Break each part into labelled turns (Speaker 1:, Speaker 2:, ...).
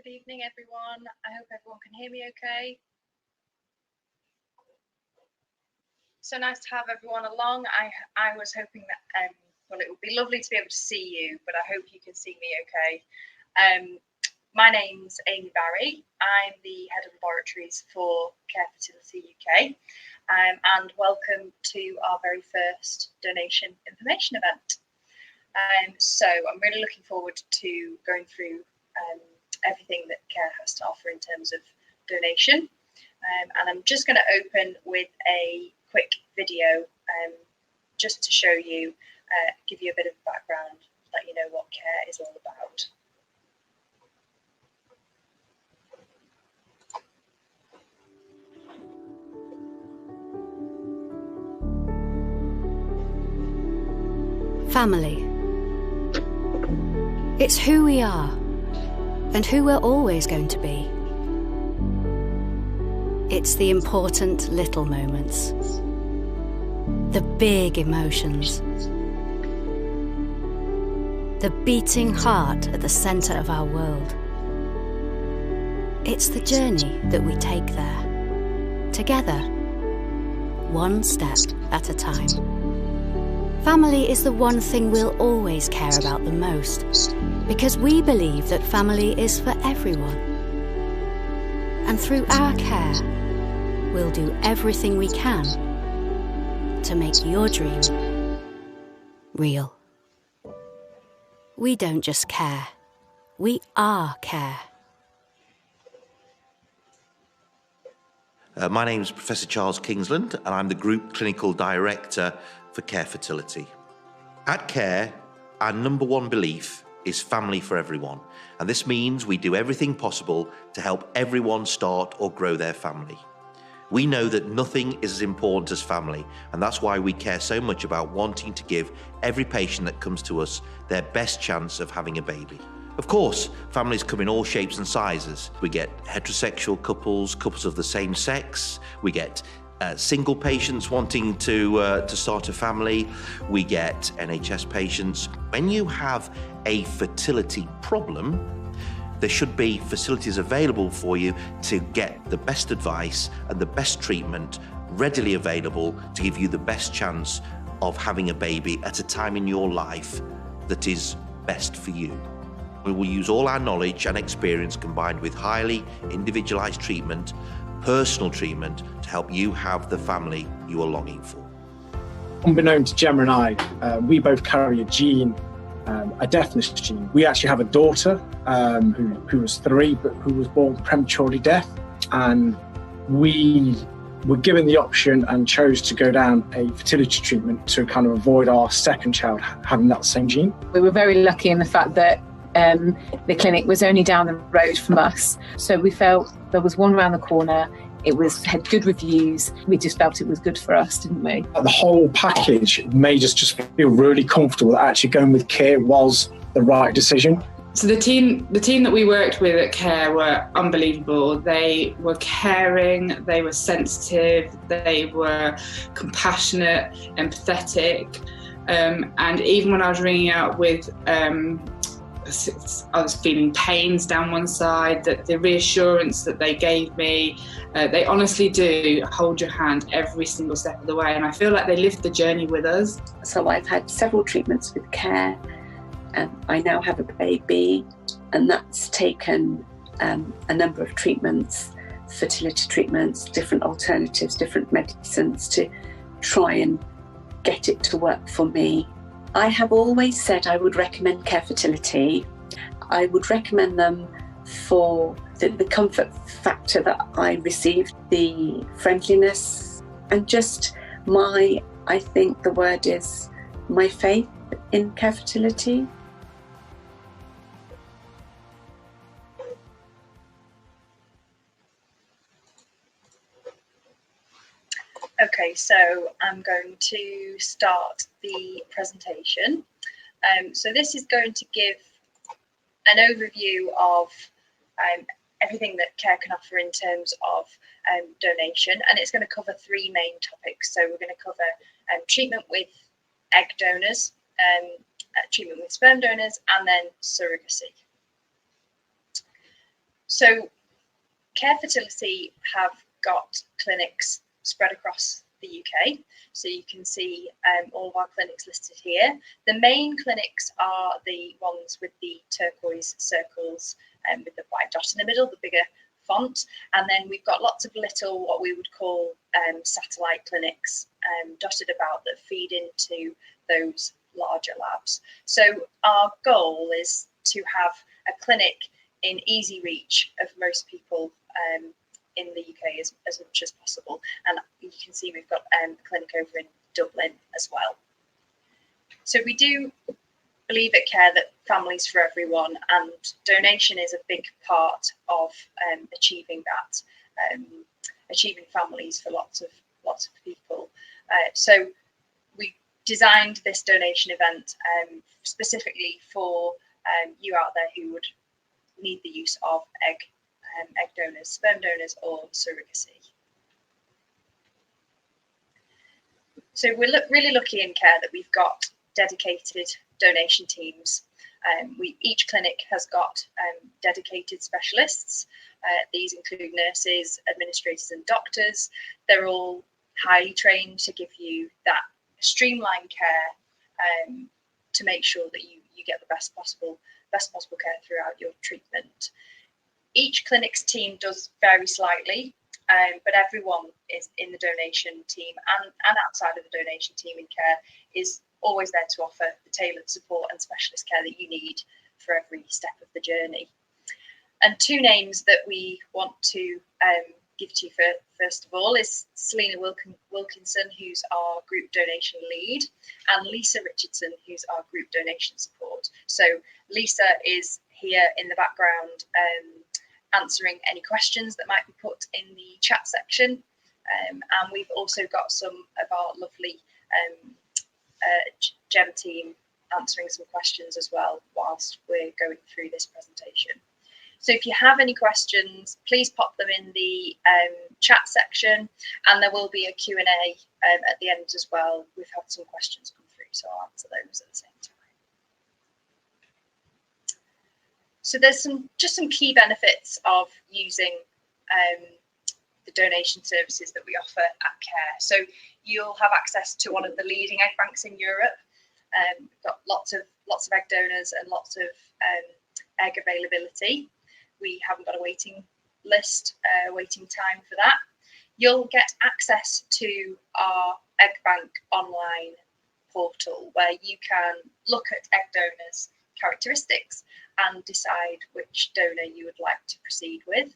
Speaker 1: Good evening, everyone. I hope everyone can hear me okay. So nice to have everyone along. I was hoping that, well, it would be lovely to be able to see you, but I hope you can see me okay. My name's Amy Barry. I'm the Head of Laboratories for Fertility UK, and welcome to our very first donation information event. So I'm really looking forward to going through everything that Care has to offer in terms of donation. And I'm just going to open with a quick video just to show you, give you a bit of background, let you know what Care is all about.
Speaker 2: Family. It's who we are and who we're always going to be. It's the important little moments, the big emotions, the beating heart at the centre of our world. It's the journey that we take there, together, one step at a time. Family is the one thing we'll always care about the most, because we believe that family is for everyone. And through our care, we'll do everything we can to make your dream real. We don't just care, we are care.
Speaker 3: My name is Professor Charles Kingsland, and I'm the Group Clinical Director for Care Fertility. At Care, our number one belief is family for everyone, and this means we do everything possible to help everyone start or grow their family. We know that nothing is as important as family, and that's why we care so much about wanting to give every patient that comes to us their best chance of having a baby. Of course, families come in all shapes and sizes. We get heterosexual couples, couples of the same sex, we get single patients wanting to start a family, we get NHS patients. When you have a fertility problem, there should be facilities available for you to get the best advice and the best treatment readily available to give you the best chance of having a baby at a time in your life that is best for you. We will use all our knowledge and experience combined with highly individualized treatment, personal treatment, to help you have the family you are longing for.
Speaker 4: Unbeknown to Gemma and I, we both carry a gene, a deafness gene. We actually have a daughter who was 3, but who was born prematurely deaf. And we were given the option and chose to go down a fertility treatment to kind of avoid our second child having that same gene.
Speaker 5: We were very lucky in the fact that the clinic was only down the road from us. So we felt there was one around the corner. It had good reviews. We just felt it was good for us, didn't we?
Speaker 4: The whole package made us just feel really comfortable that actually going with Care was the right decision.
Speaker 6: So the team that we worked with at Care were unbelievable. They were caring, they were sensitive, they were compassionate, empathetic. And even when I was ringing out with I was feeling pains down one side, that the reassurance that they gave me, they honestly do hold your hand every single step of the way, and I feel like they lived the journey with us.
Speaker 7: So I've had several treatments with Care, and I now have a baby, and that's taken a number of treatments, fertility treatments, different alternatives, different medicines to try and get it to work for me. I have always said I would recommend Care Fertility. I would recommend them for the comfort factor that I received, the friendliness, and just I think the word is my faith in Care Fertility.
Speaker 1: Okay, so I'm going to start the presentation. So this is going to give an overview of everything that Care can offer in terms of donation, and it's going to cover 3 main topics. So we're going to cover treatment with egg donors, treatment with sperm donors, and then surrogacy. So Care Fertility have got clinics spread across the UK. So you can see all of our clinics listed here. The main clinics are the ones with the turquoise circles and with the white dot in the middle, the bigger font. And then we've got lots of little, what we would call satellite clinics dotted about that feed into those larger labs. So our goal is to have a clinic in easy reach of most people in the UK as much as possible. And you can see we've got a clinic over in Dublin as well. So we do believe at Care that families for everyone, and donation is a big part of achieving that, achieving families for lots of people. So we designed this donation event specifically for you out there who would need the use of egg donors, sperm donors, or surrogacy. So we're really lucky in Care that we've got dedicated donation teams. Each clinic has got dedicated specialists. These include nurses, administrators, and doctors. They're all highly trained to give you that streamlined care to make sure that you get the best possible care throughout your treatment. Each clinic's team does vary slightly, but everyone is in the donation team and outside of the donation team in Care is always there to offer the tailored support and specialist care that you need for every step of the journey. And two names that we want to give to you first of all is Selena Wilkinson, who's our group donation lead, and Lisa Richardson, who's our group donation support. So Lisa is here in the background answering any questions that might be put in the chat section. And we've also got some of our lovely GEM team answering some questions as well whilst we're going through this presentation. So if you have any questions, please pop them in the chat section, and there will be a Q&A at the end as well. We've had some questions come through, so I'll answer those at the same time. So there's just some key benefits of using the donation services that we offer at Care. So you'll have access to one of the leading egg banks in Europe. We've got lots of egg donors and lots of egg availability. We haven't got a waiting list, waiting time for that. You'll get access to our egg bank online portal where you can look at egg donors' characteristics and decide which donor you would like to proceed with.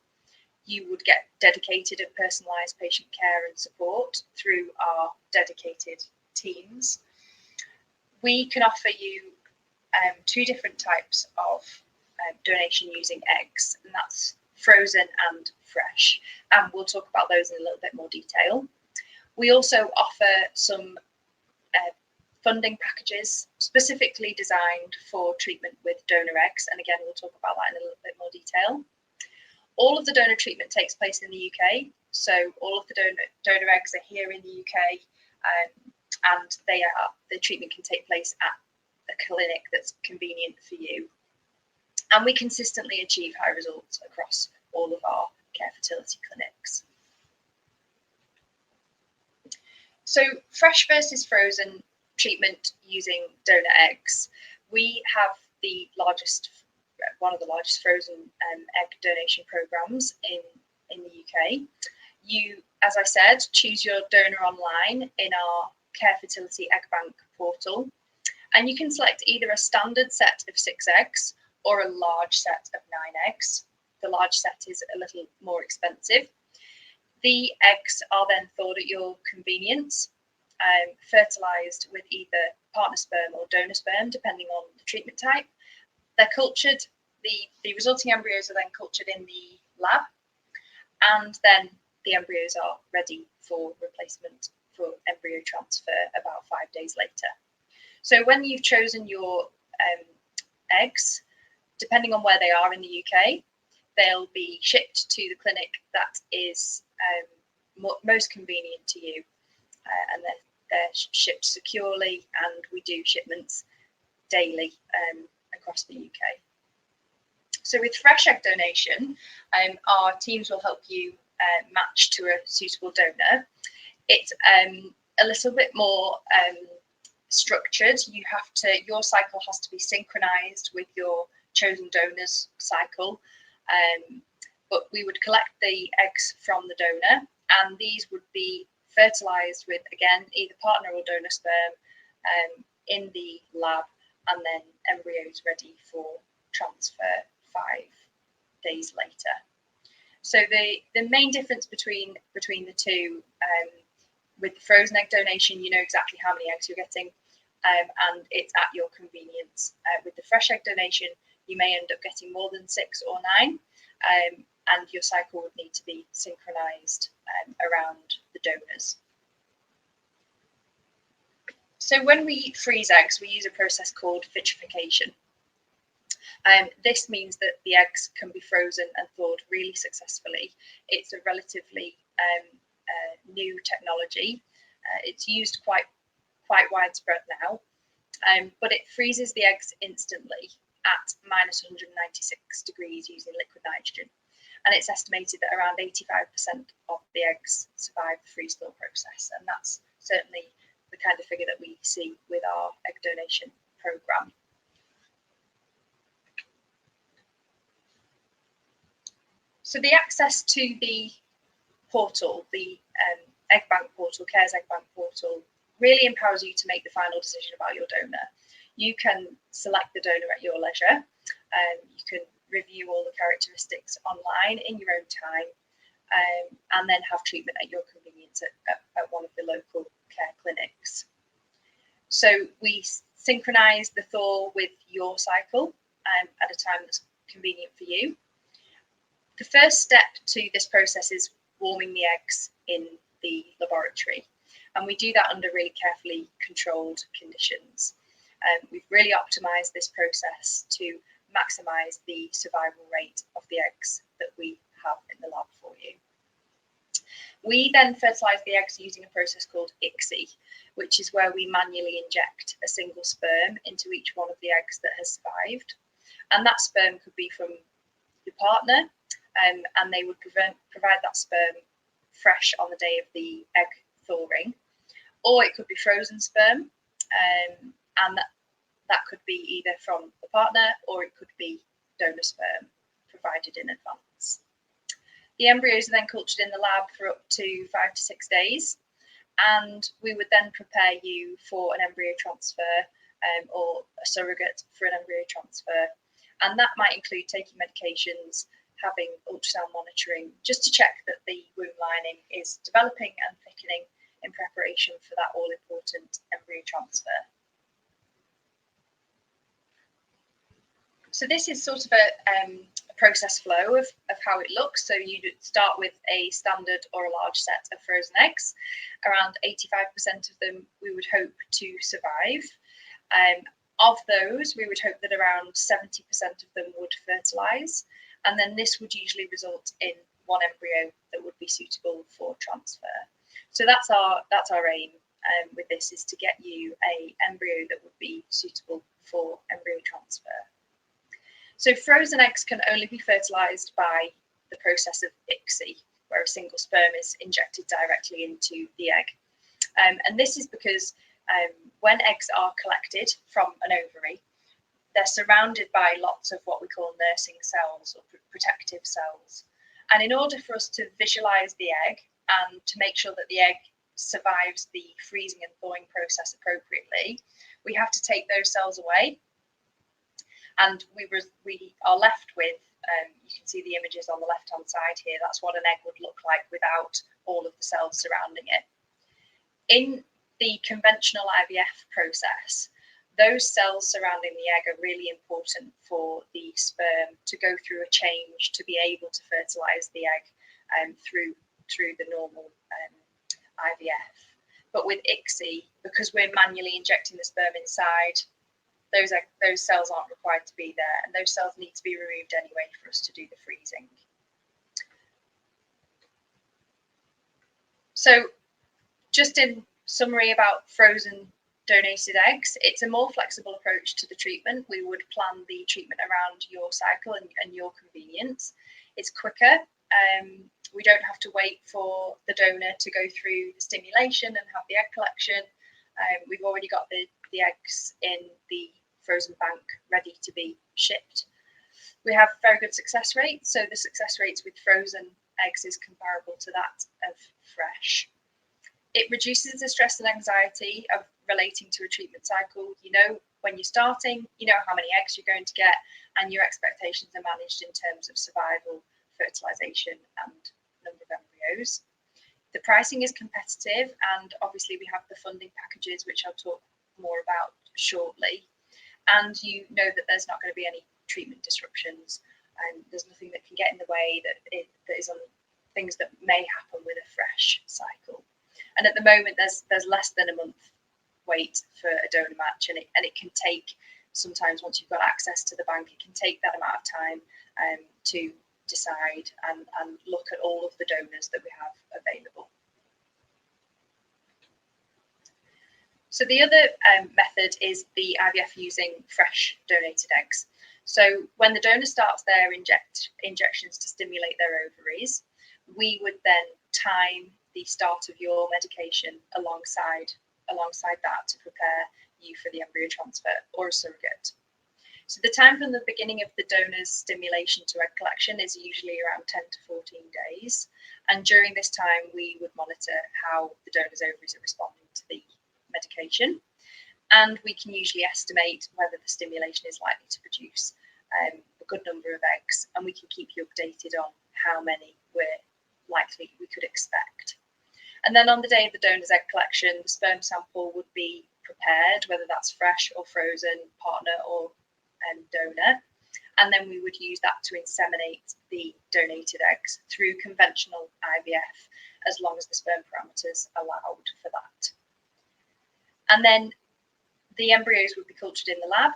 Speaker 1: You would get dedicated and personalised patient care and support through our dedicated teams. We can offer you two different types of donation using eggs, and that's frozen and fresh, and we'll talk about those in a little bit more detail. We also offer some funding packages specifically designed for treatment with donor eggs, and again we'll talk about that in a little bit more detail. All of the donor treatment takes place in the UK, so all of the donor eggs are here in the UK, and the treatment can take place at a clinic that's convenient for you. And we consistently achieve high results across all of our Care Fertility clinics. So fresh versus frozen treatment using donor eggs. We have one of the largest frozen egg donation programs in the UK. You, as I said, choose your donor online in our Care Fertility Egg Bank portal, and you can select either a standard set of 6 eggs or a large set of 9 eggs. The large set is a little more expensive. The eggs are then thawed at your convenience, fertilised with either partner sperm or donor sperm, depending on the treatment type. They're cultured, the resulting embryos are then cultured in the lab, and then the embryos are ready for replacement for embryo transfer about 5 days later. So when you've chosen your eggs, depending on where they are in the UK, they'll be shipped to the clinic that is most convenient to you, and they're shipped securely, and we do shipments daily across the UK. So with fresh egg donation, our teams will help you match to a suitable donor. It's a little bit more structured. Your cycle has to be synchronized with your chosen donor's cycle. But we would collect the eggs from the donor, and these would be fertilized with, again, either partner or donor sperm in the lab, and then embryos ready for transfer 5 days later. So the main difference between the two, with the frozen egg donation, you know exactly how many eggs you're getting, and it's at your convenience. With the fresh egg donation, you may end up getting more than 6 or 9, and your cycle would need to be synchronized around the donors. So when we freeze eggs, we use a process called vitrification. This means that the eggs can be frozen and thawed really successfully. It's a relatively new technology. It's used quite widespread now, but it freezes the eggs instantly at minus 196 degrees using liquid nitrogen. And it's estimated that around 85% of the eggs survive the freeze-thaw process. And that's certainly the kind of figure that we see with our egg donation programme. So the access to the portal, the Egg Bank portal, CARE's Egg Bank portal, really empowers you to make the final decision about your donor. You can select the donor at your leisure. You can review all the characteristics online in your own time, and then have treatment at your convenience at one of the local care clinics. So we synchronise the thaw with your cycle at a time that's convenient for you. The first step to this process is warming the eggs in the laboratory, and we do that under really carefully controlled conditions. We've really optimised this process to maximise the survival rate of the eggs that we have in the lab for you. We then fertilise the eggs using a process called ICSI, which is where we manually inject a single sperm into each one of the eggs that has survived. And that sperm could be from your partner, and they would provide that sperm fresh on the day of the egg thawing, or it could be frozen sperm, and that could be either from the partner or it could be donor sperm provided in advance. The embryos are then cultured in the lab for up to 5 to 6 days, and we would then prepare you for an embryo transfer or a surrogate for an embryo transfer. And that might include taking medications, having ultrasound monitoring, just to check that the womb lining is developing and thickening in preparation for that all-important embryo transfer. So this is sort of a process flow of how it looks. So you start with a standard or a large set of frozen eggs. Around 85% of them we would hope to survive. Of those, we would hope that around 70% of them would fertilise, and then this would usually result in one embryo that would be suitable for transfer. So that's our aim with this, is to get you an embryo that would be suitable for embryo transfer. So frozen eggs can only be fertilised by the process of ICSI, where a single sperm is injected directly into the egg. And this is because when eggs are collected from an ovary, they're surrounded by lots of what we call nursing cells or protective cells. And in order for us to visualise the egg and to make sure that the egg survives the freezing and thawing process appropriately, we have to take those cells away. And we are left with, you can see the images on the left-hand side here, that's what an egg would look like without all of the cells surrounding it. In the conventional IVF process, those cells surrounding the egg are really important for the sperm to go through a change to be able to fertilise the egg through the normal IVF. But with ICSI, because we're manually injecting the sperm inside, those cells aren't required to be there, and those cells need to be removed anyway for us to do the freezing. So just in summary about frozen donated eggs. It's a more flexible approach to the treatment. We would plan the treatment around your cycle and your convenience. It's quicker. We don't have to wait for the donor to go through the stimulation and have the egg collection. We've already got the eggs in the frozen bank ready to be shipped. We have very good success rates. So the success rates with frozen eggs is comparable to that of fresh. It reduces the stress and anxiety of relating to a treatment cycle. You know when you're starting, you know how many eggs you're going to get, and your expectations are managed in terms of survival, fertilization, and number of embryos. The pricing is competitive, and obviously we have the funding packages, which I'll talk more about shortly. And you know that there's not going to be any treatment disruptions, and there's nothing that can get in the way that is on things that may happen with a fresh cycle. And at the moment, there's less than a month wait for a donor match, and it can take, sometimes once you've got access to the bank, it can take that amount of time to decide and look at all of the donors that we have available. So the other method is the IVF using fresh donated eggs. So when the donor starts their injections to stimulate their ovaries, we would then time the start of your medication alongside that to prepare you for the embryo transfer or a surrogate. So the time from the beginning of the donor's stimulation to egg collection is usually around 10 to 14 days. And during this time, we would monitor how the donor's ovaries are responding to the medication. And we can usually estimate whether the stimulation is likely to produce a good number of eggs. And we can keep you updated on how many we could expect. And then on the day of the donor's egg collection, the sperm sample would be prepared, whether that's fresh or frozen, partner or donor. And then we would use that to inseminate the donated eggs through conventional IVF, as long as the sperm parameters allowed for that. And then the embryos would be cultured in the lab.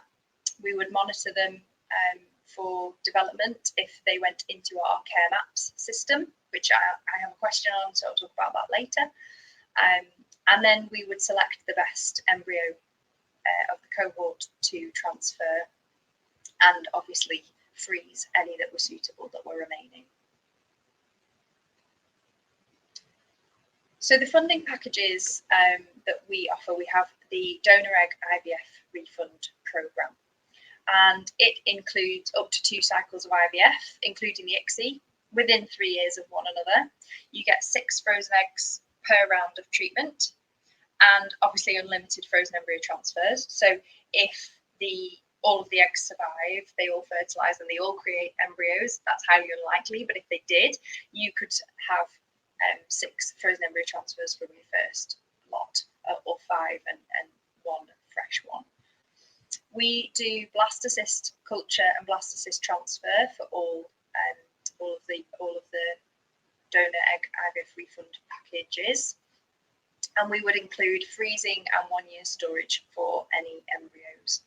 Speaker 1: We would monitor them for development if they went into our Care Maps system, which I have a question on, so I'll talk about that later. And then we would select the best embryo of the cohort to transfer, and obviously freeze any that were suitable that were remaining. So the funding packages that we offer, we have the donor egg IVF refund programme, and it includes up to 2 cycles of IVF, including the ICSI, within 3 years of one another. You get 6 frozen eggs per round of treatment, and obviously unlimited frozen embryo transfers. So if all of the eggs survive, they all fertilise and they all create embryos, that's highly unlikely, but if they did, you could have 6 frozen embryo transfers from your first lot, or 5 and 1 fresh one. We do blastocyst culture and blastocyst transfer for all of the donor egg IVF refund packages, and we would include freezing and 1 year storage for any embryos,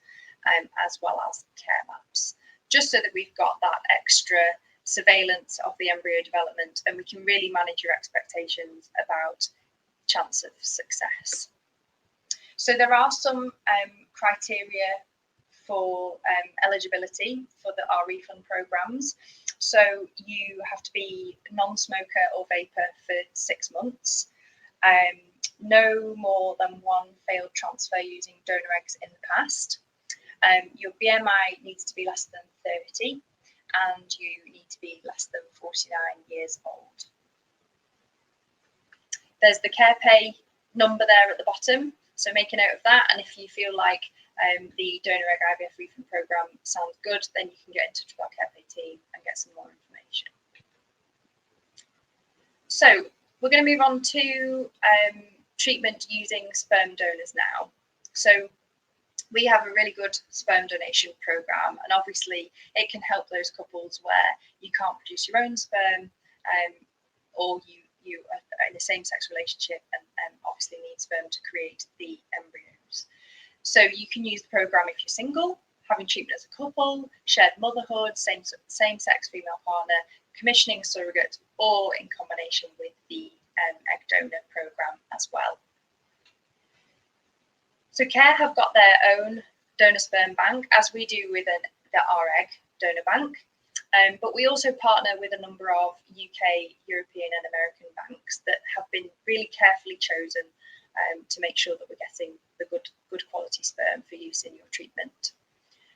Speaker 1: as well as Care Maps, just so that we've got that extra surveillance of the embryo development, and we can really manage your expectations about chance of success. So there are some criteria for eligibility for our refund programs. So you have to be non-smoker or vapor for 6 months, no more than 1 failed transfer using donor eggs in the past. Your BMI needs to be less than 30, and you need to be less than 49 years old. There's the care pay number there at the bottom, so make a note of that, and if you feel like the donor egg IVF refund program sounds good, then you can get in touch with our care pay team and get some more information. So we're going to move on to treatment using sperm donors now. So we have a really good sperm donation program, and obviously it can help those couples where you can't produce your own sperm, or you are in a same-sex relationship and obviously need sperm to create the embryos. So you can use the program if you're single, having treatment as a couple, shared motherhood, same-sex female partner, commissioning a surrogate, or in combination with the egg donor program as well. So CARE have got their own donor sperm bank, as we do with our egg donor bank. But we also partner with a number of UK, European and American banks that have been really carefully chosen to make sure that we're getting the good quality sperm for use in your treatment.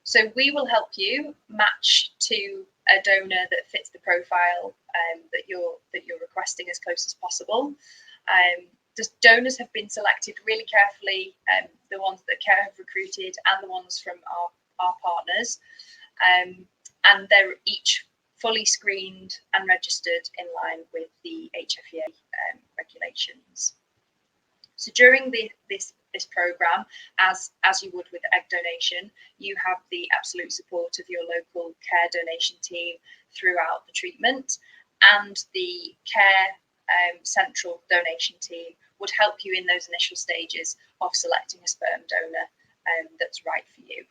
Speaker 1: So we will help you match to a donor that fits the profile that you're requesting as close as possible. The donors have been selected really carefully, the ones that CARE have recruited and the ones from our partners. And they're each fully screened and registered in line with the HFEA regulations. So during this programme, as you would with egg donation, you have the absolute support of your local CARE donation team throughout the treatment, and the CARE central donation team would help you in those initial stages of selecting a sperm donor that's right for you.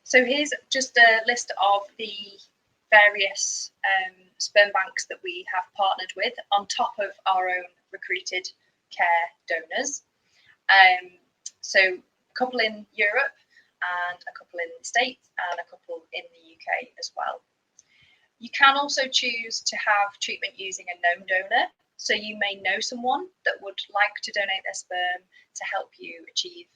Speaker 1: So here's just a list of the various sperm banks that we have partnered with on top of our own recruited CARE donors. So a couple in Europe and a couple in the States and a couple in the UK as well. You can also choose to have treatment using a known donor. So you may know someone that would like to donate their sperm to help you achieve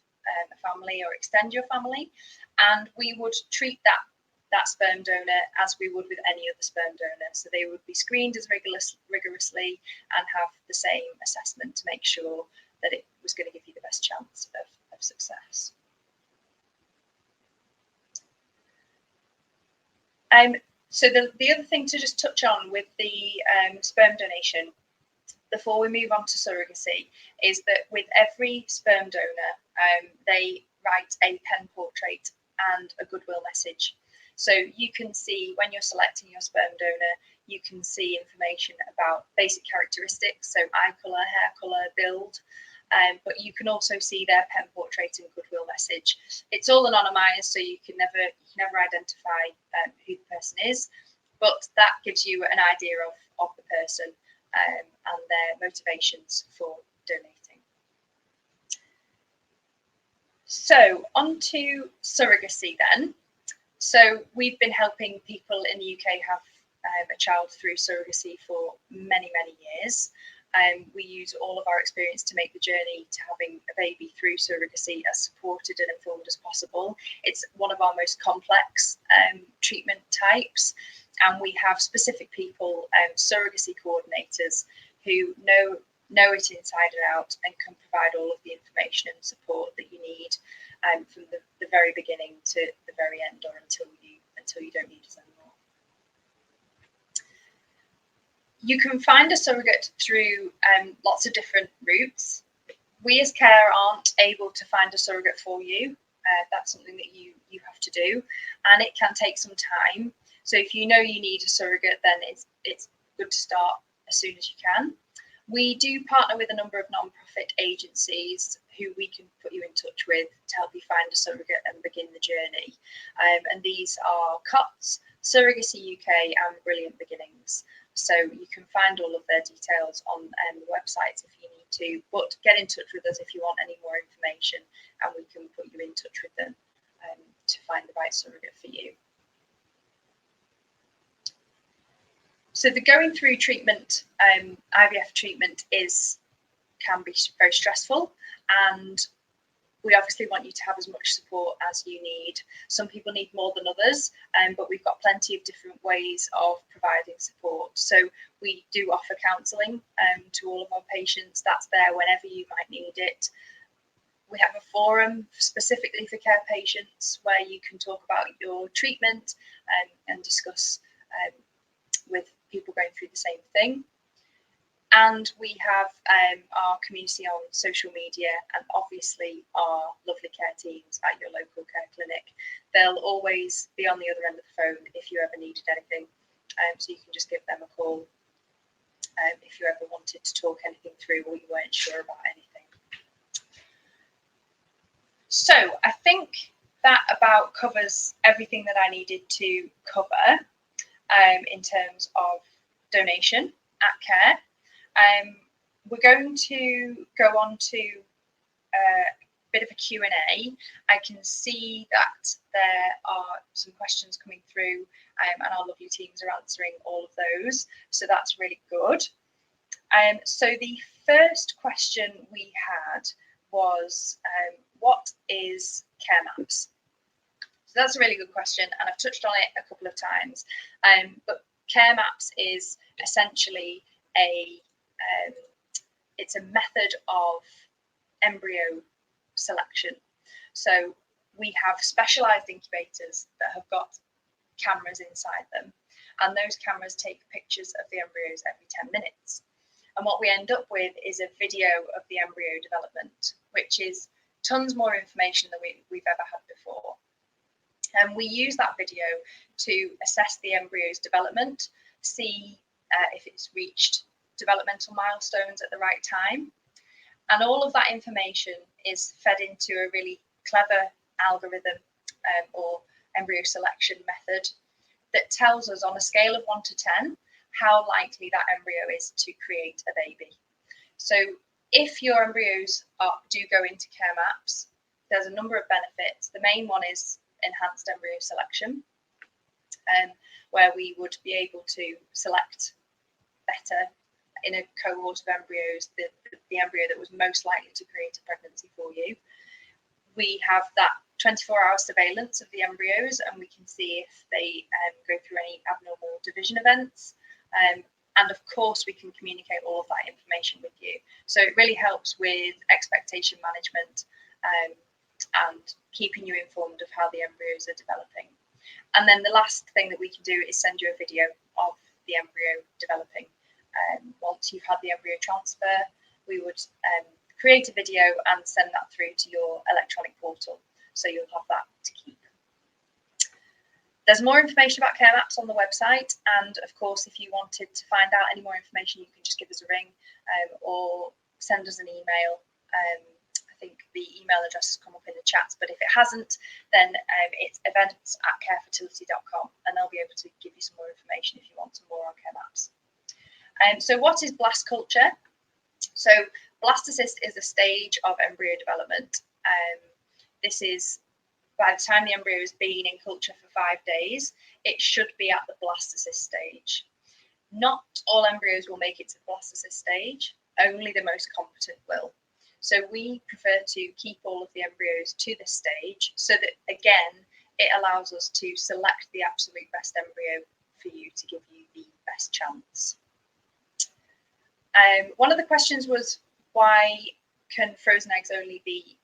Speaker 1: a family or extend your family. And we would treat that sperm donor as we would with any other sperm donor. So they would be screened as rigorously and have the same assessment to make sure that it was going to give you the best chance of success. So the other thing to just touch on with the sperm donation before we move on to surrogacy is that with every sperm donor, they write a pen portrait and a goodwill message. So you can see when you're selecting your sperm donor, you can see information about basic characteristics, so eye colour, hair colour, build, but you can also see their pen portrait and goodwill message. It's all anonymised, so you can never identify who the person is, but that gives you an idea of the person and their motivations for donating. So on to surrogacy then. So we've been helping people in the UK have a child through surrogacy for many, many years. We use all of our experience to make the journey to having a baby through surrogacy as supported and informed as possible. It's one of our most complex treatment types, and we have specific people, surrogacy coordinators, who know it inside and out and can provide all of the information and support that you need from the very beginning to the very end, or until you don't need us anymore. You can find a surrogate through lots of different routes. We as CARE aren't able to find a surrogate for you. That's something that you have to do, and it can take some time. So if you know you need a surrogate, then it's good to start as soon as you can. We do partner with a number of non-profit agencies who we can put you in touch with to help you find a surrogate and begin the journey. And these are COTS, Surrogacy UK and Brilliant Beginnings. So you can find all of their details on the websites if you need to, but get in touch with us if you want any more information, and we can put you in touch with them to find the right surrogate for you. So the going through treatment, IVF treatment can be very stressful, and we obviously want you to have as much support as you need. Some people need more than others, but we've got plenty of different ways of providing support. So we do offer counselling to all of our patients. That's there whenever you might need it. We have a forum specifically for CARE patients where you can talk about your treatment and discuss with people going through the same thing. And we have our community on social media, and obviously our lovely CARE teams at your local CARE clinic. They'll always be on the other end of the phone if you ever needed anything. So you can just give them a call if you ever wanted to talk anything through or you weren't sure about anything. So I think that about covers everything that I needed to cover in terms of donation at CARE. we're going to go on to a bit of a Q&A. I can see that there are some questions coming through, and our lovely teams are answering all of those, so that's really good. So the first question we had was, what is care maps? So that's a really good question, and I've touched on it a couple of times. But care maps is essentially it's a method of embryo selection. So we have specialised incubators that have got cameras inside them, and those cameras take pictures of the embryos every 10 minutes. And what we end up with is a video of the embryo development, which is tons more information than we've ever had before. And we use that video to assess the embryo's development, see if it's reached developmental milestones at the right time. And all of that information is fed into a really clever algorithm or embryo selection method that tells us on a scale of 1 to 10 how likely that embryo is to create a baby. So if your embryos do go into care maps, there's a number of benefits. The main one is enhanced embryo selection, where we would be able to select better in a cohort of embryos the embryo that was most likely to create a pregnancy for you. We have that 24-hour surveillance of the embryos, and we can see if they go through any abnormal division events. And of course, we can communicate all of that information with you. So it really helps with expectation management and keeping you informed of how the embryos are developing. And then the last thing that we can do is send you a video of the embryo developing. Once you've had the embryo transfer, we would create a video and send that through to your electronic portal. So you'll have that to keep. There's more information about care maps on the website, and of course, if you wanted to find out any more information, you can just give us a ring or send us an email. I think the email address has come up in the chat, but if it hasn't, then it's events@carefertility.com, and they'll be able to give you some more information if you want some more on care maps. So what is blast culture? So blastocyst is a stage of embryo development. This is by the time the embryo has been in culture for 5 days, it should be at the blastocyst stage. Not all embryos will make it to the blastocyst stage, only the most competent will. So we prefer to keep all of the embryos to this stage so that, again, it allows us to select the absolute best embryo for you to give you the best chance. One of the questions was, why can frozen eggs only be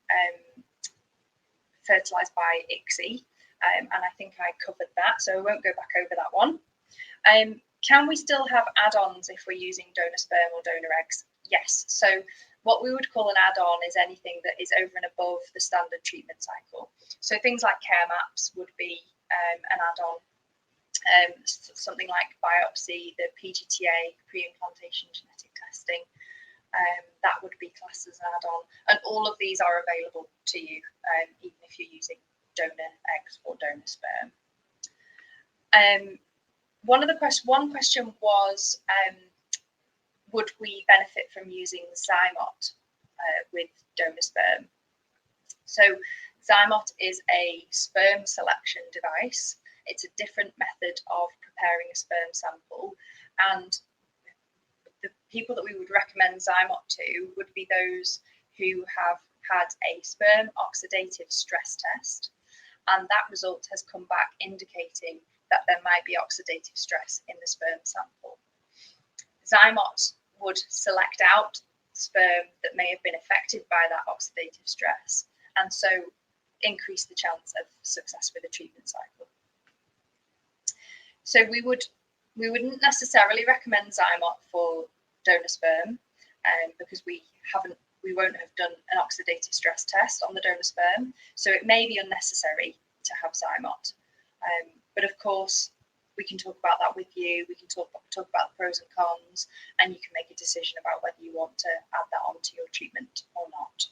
Speaker 1: fertilized by ICSI? And I think I covered that, so I won't go back over that one. Can we still have add-ons if we're using donor sperm or donor eggs? Yes. So what we would call an add-on is anything that is over and above the standard treatment cycle. So things like care maps would be an add-on. Something like biopsy, the PGTA, pre-implantation genetic testing, that would be classed as an add-on. And all of these are available to you, even if you're using donor eggs or donor sperm. One question was, would we benefit from using Zymot with donor sperm? So Zymot is a sperm selection device. It's a different method of preparing a sperm sample, and the people that we would recommend Zymot to would be those who have had a sperm oxidative stress test, and that result has come back indicating that there might be oxidative stress in the sperm sample. Zymot would select out sperm that may have been affected by that oxidative stress, and so increase the chance of success with the treatment cycle. So we wouldn't necessarily recommend Zymot for donor sperm, because we won't have done an oxidative stress test on the donor sperm, so it may be unnecessary to have Zymot. But of course, we can talk about that with you. We can talk about the pros and cons, and you can make a decision about whether you want to add that onto your treatment or not.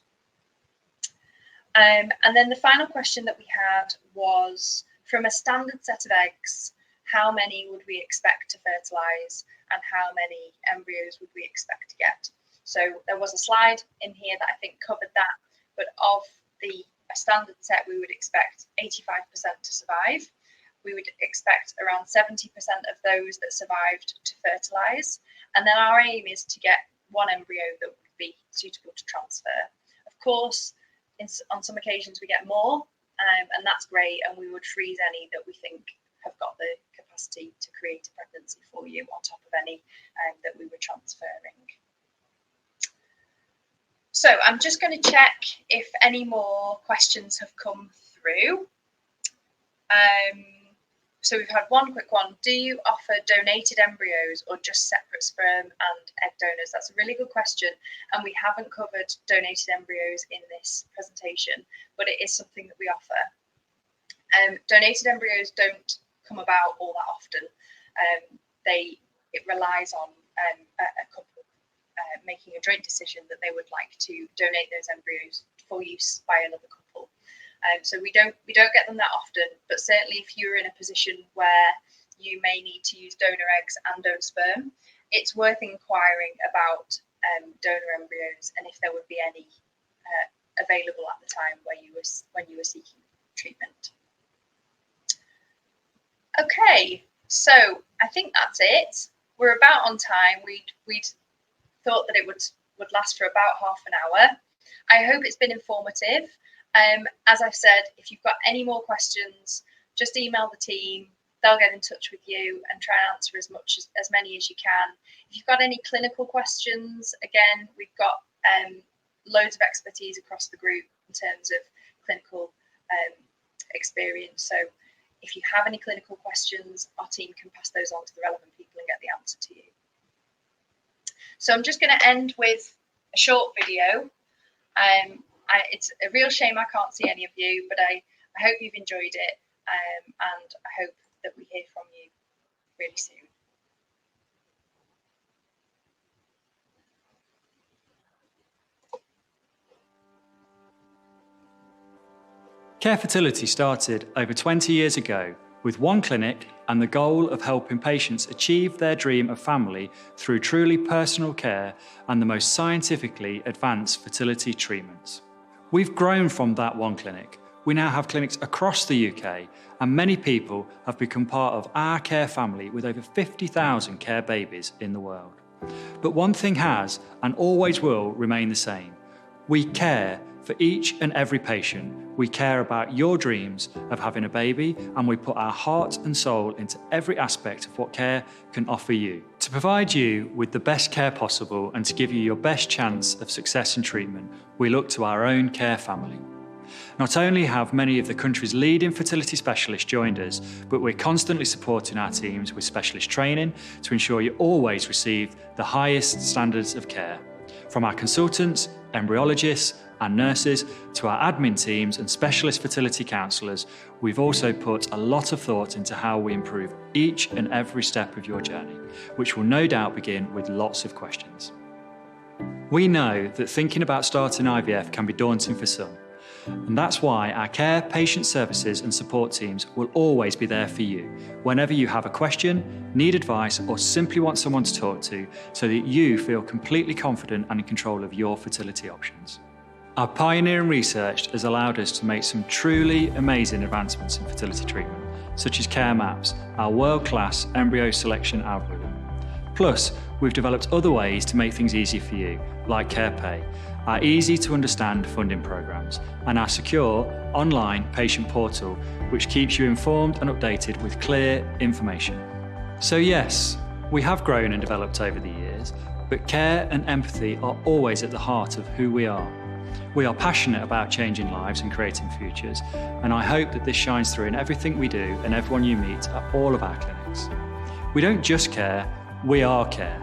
Speaker 1: And then the final question that we had was, from a standard set of eggs, how many would we expect to fertilise, and how many embryos would we expect to get? So there was a slide in here that I think covered that, but of a standard set, we would expect 85% to survive. We would expect around 70% of those that survived to fertilise. And then our aim is to get one embryo that would be suitable to transfer. Of course, on some occasions we get more, and that's great, and we would freeze any that we think have got the capacity to create a pregnancy for you on top of any that we were transferring. So I'm just going to check if any more questions have come through. So we've had one quick one. Do you offer donated embryos or just separate sperm and egg donors? That's a really good question. And we haven't covered donated embryos in this presentation, but it is something that we offer. Donated embryos don't come about all that often. It relies on a couple making a joint decision that they would like to donate those embryos for use by another couple. So we don't get them that often, but certainly if you're in a position where you may need to use donor eggs and donor sperm, it's worth inquiring about donor embryos and if there would be any available at the time when you were seeking treatment. Okay, so I think that's it. We're about on time. We'd thought that it would last for about half an hour. I hope it's been informative. As I've said, if you've got any more questions, just email the team. They'll get in touch with you and try and answer as many as you can. If you've got any clinical questions, again, we've got loads of expertise across the group in terms of clinical experience. So if you have any clinical questions, our team can pass those on to the relevant people and get the answer to you. So I'm just going to end with a short video. It's a real shame I can't see any of you, but I hope you've enjoyed it, and I hope that we hear from you really soon.
Speaker 8: Care Fertility started over 20 years ago with one clinic and the goal of helping patients achieve their dream of family through truly personal care and the most scientifically advanced fertility treatments. We've grown from that one clinic. We now have clinics across the UK, and many people have become part of our care family with over 50,000 care babies in the world. But one thing has and always will remain the same. We care for each and every patient. We care about your dreams of having a baby, and we put our heart and soul into every aspect of what care can offer you. To provide you with the best care possible and to give you your best chance of success in treatment, we look to our own care family. Not only have many of the country's leading fertility specialists joined us, but we're constantly supporting our teams with specialist training to ensure you always receive the highest standards of care. From our consultants, embryologists, and nurses to our admin teams and specialist fertility counsellors, we've also put a lot of thought into how we improve each and every step of your journey, which will no doubt begin with lots of questions. We know that thinking about starting IVF can be daunting for some, and that's why our care, patient services and support teams will always be there for you whenever you have a question, need advice, or simply want someone to talk to, so that you feel completely confident and in control of your fertility options. Our pioneering research has allowed us to make some truly amazing advancements in fertility treatment, such as Care Maps, our world-class embryo selection algorithm. Plus, we've developed other ways to make things easier for you, like CarePay, our easy-to-understand funding programs, and our secure online patient portal, which keeps you informed and updated with clear information. So yes, we have grown and developed over the years, but care and empathy are always at the heart of who we are. We are passionate about changing lives and creating futures, and I hope that this shines through in everything we do and everyone you meet at all of our clinics. We don't just care, we are care.